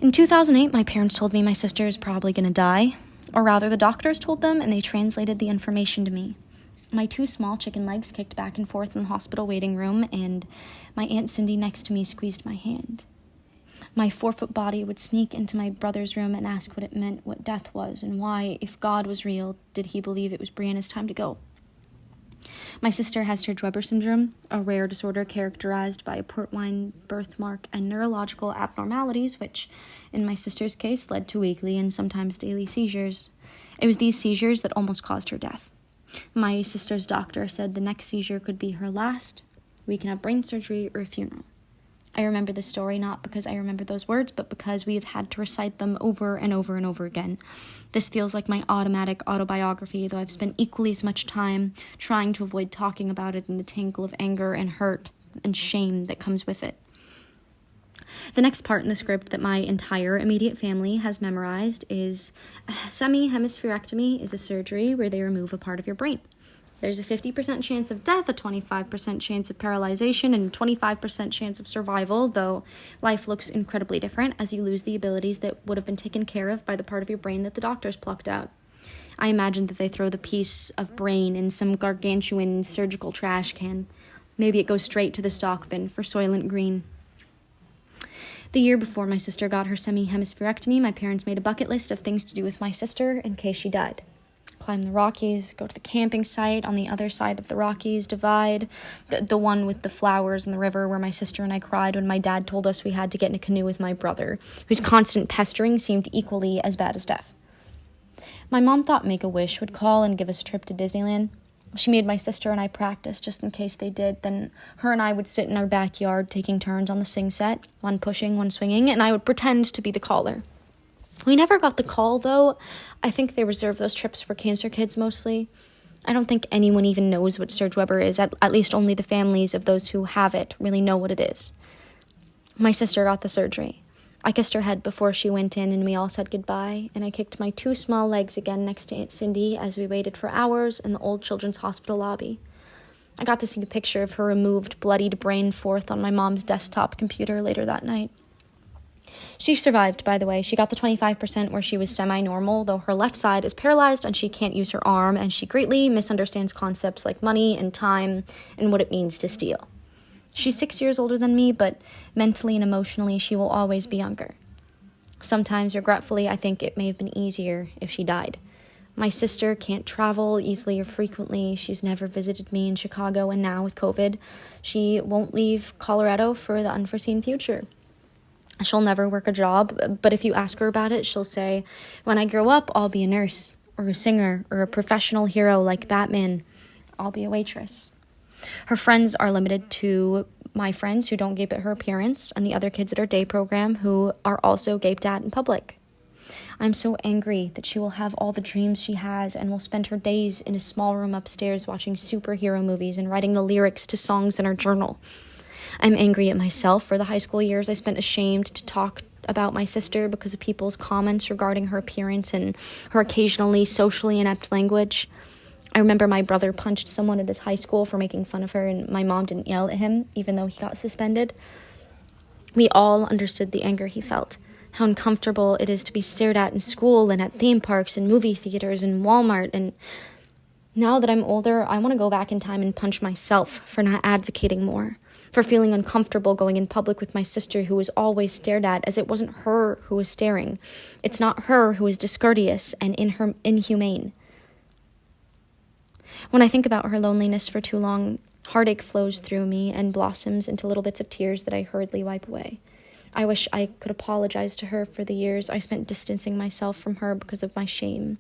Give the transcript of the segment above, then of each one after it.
In 2008, my parents told me my sister is probably going to die. Or rather, the doctors told them, and they translated the information to me. My two small chicken legs kicked back and forth in the hospital waiting room, and my Aunt Cindy next to me squeezed my hand. My 4-foot body would sneak into my brother's room and ask what it meant, what death was, and why, if God was real, did he believe it was Brianna's time to go. My sister has Serge-Weber syndrome, a rare disorder characterized by a port wine birthmark and neurological abnormalities, which, in my sister's case, led to weekly and sometimes daily seizures. It was these seizures that almost caused her death. My sister's doctor said the next seizure could be her last. We can have brain surgery or a funeral. I remember this story not because I remember those words, but because we have had to recite them over and over and over again. This feels like my automatic autobiography, though I've spent equally as much time trying to avoid talking about it in the tangle of anger and hurt and shame that comes with it. The next part in the script that my entire immediate family has memorized is semi-hemispherectomy is a surgery where they remove a part of your brain. There's a 50% chance of death, a 25% chance of paralyzation, and a 25% chance of survival, though life looks incredibly different as you lose the abilities that would have been taken care of by the part of your brain that the doctors plucked out. I imagine that they throw the piece of brain in some gargantuan surgical trash can. Maybe it goes straight to the stock bin for Soylent Green. The year before my sister got her semi-hemispherectomy, my parents made a bucket list of things to do with my sister in case she died. Climb the Rockies, go to the camping site on the other side of the Rockies divide, the one with the flowers and the river where my sister and I cried when my dad told us we had to get in a canoe with my brother, whose constant pestering seemed equally as bad as death. My mom thought Make-A-Wish would call and give us a trip to Disneyland. She made my sister and I practice just in case they did. Then her and I would sit in our backyard taking turns on the sing set, one pushing, one swinging, and I would pretend to be the caller. We never got the call, though. I think they reserve those trips for cancer kids mostly. I don't think anyone even knows what Serge-Weber is. At least only the families of those who have it really know what it is. My sister got the surgery. I kissed her head before she went in, and we all said goodbye, and I kicked my two small legs again next to Aunt Cindy as we waited for hours in the old children's hospital lobby. I got to see a picture of her removed, bloodied brain forth on my mom's desktop computer later that night. She survived, by the way. She got the 25% where she was semi-normal, though her left side is paralyzed and she can't use her arm, and she greatly misunderstands concepts like money and time and what it means to steal. She's 6 years older than me, but mentally and emotionally she will always be younger. Sometimes, regretfully, I think it may have been easier if she died. My sister can't travel easily or frequently. She's never visited me in Chicago, and now with COVID, she won't leave Colorado for the unforeseen future. She'll never work a job, but if you ask her about it, she'll say, when I grow up, I'll be a nurse, or a singer, or a professional hero like Batman. I'll be a waitress. Her friends are limited to my friends who don't gape at her appearance, and the other kids at her day program who are also gaped at in public. I'm so angry that she will have all the dreams she has and will spend her days in a small room upstairs watching superhero movies and writing the lyrics to songs in her journal. I'm angry at myself for the high school years I spent ashamed to talk about my sister because of people's comments regarding her appearance and her occasionally socially inept language. I remember my brother punched someone at his high school for making fun of her, and my mom didn't yell at him, even though he got suspended. We all understood the anger he felt, how uncomfortable it is to be stared at in school and at theme parks and movie theaters and Walmart, and now that I'm older, I want to go back in time and punch myself for not advocating more, for feeling uncomfortable going in public with my sister who was always stared at as it wasn't her who was staring. It's not her who is discourteous and inhumane. When I think about her loneliness for too long, heartache flows through me and blossoms into little bits of tears that I hurriedly wipe away. I wish I could apologize to her for the years I spent distancing myself from her because of my shame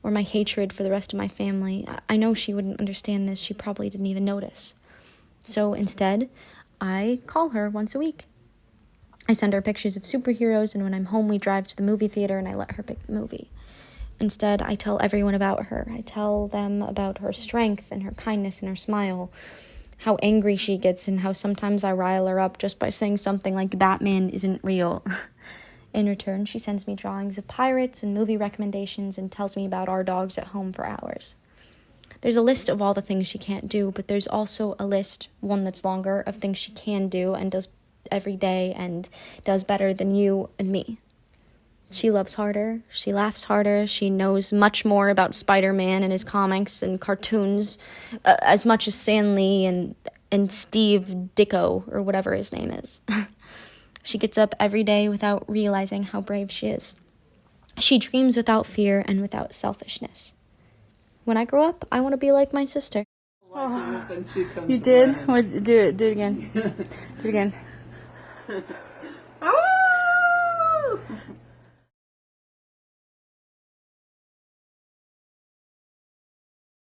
or my hatred for the rest of my family. I know she wouldn't understand this. She probably didn't even notice. So instead, I call her once a week. I send her pictures of superheroes, and when I'm home, we drive to the movie theater and I let her pick the movie. Instead, I tell everyone about her. I tell them about her strength and her kindness and her smile, how angry she gets, and how sometimes I rile her up just by saying something like Batman isn't real. In return, she sends me drawings of pirates and movie recommendations and tells me about our dogs at home for hours. There's a list of all the things she can't do, but there's also a list, one that's longer, of things she can do and does every day and does better than you and me. She loves harder, she laughs harder, she knows much more about Spider-Man and his comics and cartoons, as much as Stan Lee and Steve Ditko, or whatever his name is. She gets up every day without realizing how brave she is. She dreams without fear and without selfishness. When I grow up, I want to be like my sister. Oh, you did? Do it again. Do it again.